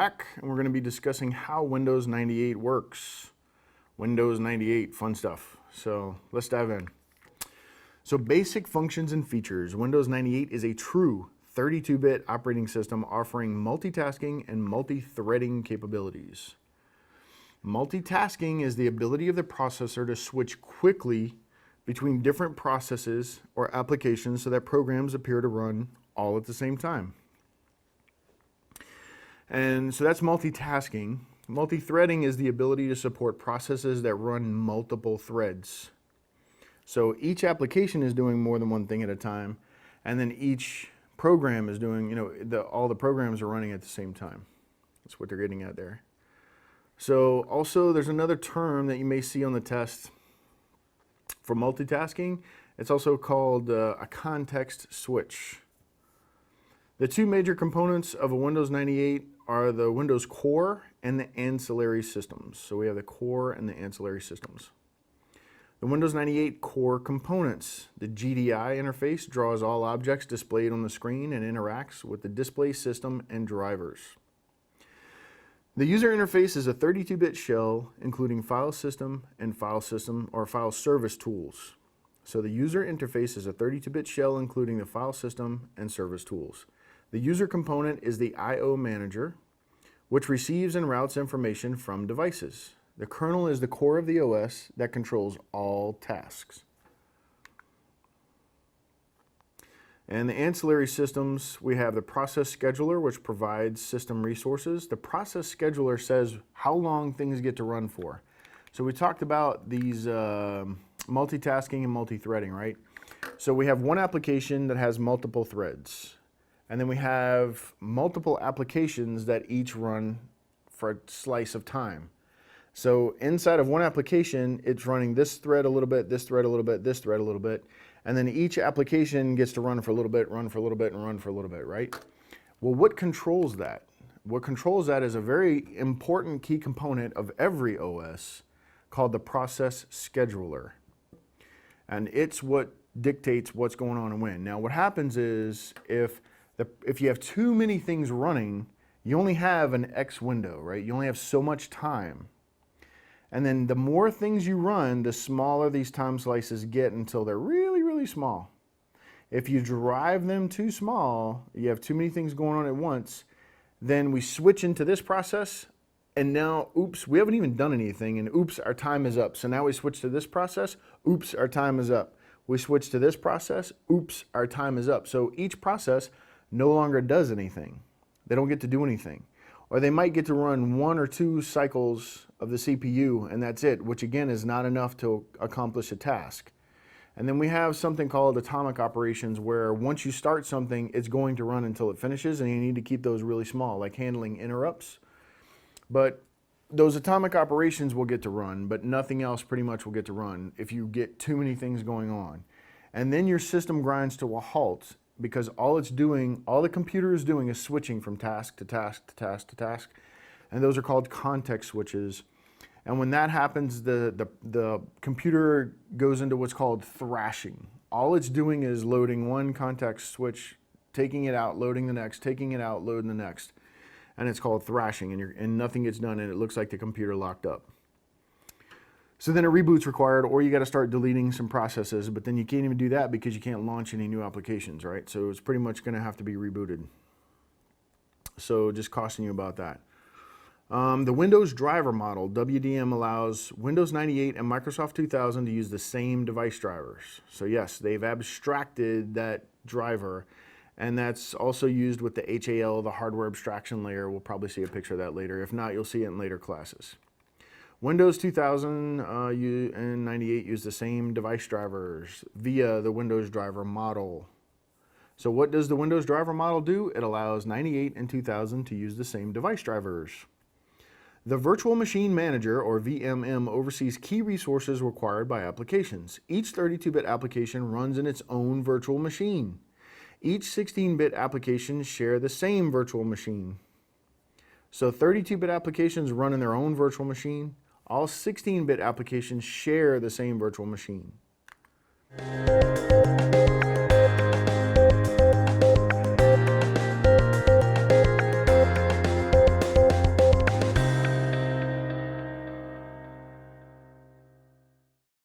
back, and we're going to be discussing how Windows 98 works. Windows 98, fun stuff. So let's dive in. So basic functions and features. Windows 98 is a true 32-bit operating system offering multitasking and multi-threading capabilities. Multitasking is the ability of the processor to switch quickly between different processes or applications so that programs appear to run all at the same time. And so that's multitasking. Multi-threading is the ability to support processes that run multiple threads. So each application is doing more than one thing at a time, and then each program is doing, all the programs are running at the same time. That's what they're getting at there. So also there's another term that you may see on the test for multitasking. It's also called a context switch. The two major components of a Windows 98 are the Windows core and the ancillary systems. So we have the core and the ancillary systems. The Windows 98 core components. The GDI interface draws all objects displayed on the screen and interacts with the display system and drivers. The user interface is a 32-bit shell including file system and file service tools. So the user interface is a 32-bit shell including the file system and service tools. The user component is the I/O manager, which receives and routes information from devices. The kernel is the core of the OS that controls all tasks. And the ancillary systems, we have the process scheduler, which provides system resources. The process scheduler says how long things get to run for. So we talked about these multitasking and multi-threading, right? So we have one application that has multiple threads. And then we have multiple applications that each run for a slice of time. So inside of one application, it's running this thread a little bit, this thread a little bit, this thread a little bit. And then each application gets to run for a little bit, run for a little bit, and run for a little bit, right? Well, what controls that? What controls that is a very important key component of every OS called the process scheduler. And it's what dictates what's going on and when. Now, what happens is if you have too many things running, you only have an X window, right? You only have so much time. And then the more things you run, the smaller these time slices get until they're really, really small. If you drive them too small, you have too many things going on at once, then we switch into this process, and now, oops, we haven't even done anything, and oops, our time is up. So now we switch to this process, oops, our time is up. We switch to this process, oops, our time is up. So each process no longer does anything. They don't get to do anything. Or they might get to run 1 or 2 cycles of the CPU and that's it, which again is not enough to accomplish a task. And then we have something called atomic operations where once you start something, it's going to run until it finishes, and you need to keep those really small, like handling interrupts. But those atomic operations will get to run, but nothing else pretty much will get to run if you get too many things going on. And then your system grinds to a halt, because all the computer is doing is switching from task to task to task to task. And those are called context switches. And when that happens, the computer goes into what's called thrashing. All it's doing is loading one context switch, taking it out, loading the next, taking it out, loading the next. And it's called thrashing, and nothing gets done, and it looks like the computer locked up. So then a reboot's required, or you got to start deleting some processes, but then you can't even do that because you can't launch any new applications, right? So it's pretty much going to have to be rebooted. So just cautioning you about that. The Windows driver model, WDM, allows Windows 98 and Microsoft 2000 to use the same device drivers. So yes, they've abstracted that driver, and that's also used with the HAL, the hardware abstraction layer. We'll probably see a picture of that later. If not, you'll see it in later classes. Windows 2000 and 98 use the same device drivers via the Windows driver model. So what does the Windows driver model do? It allows 98 and 2000 to use the same device drivers. The Virtual Machine Manager, or VMM, oversees key resources required by applications. Each 32-bit application runs in its own virtual machine. Each 16-bit application share the same virtual machine. So 32-bit applications run in their own virtual machine. All 16-bit applications share the same virtual machine.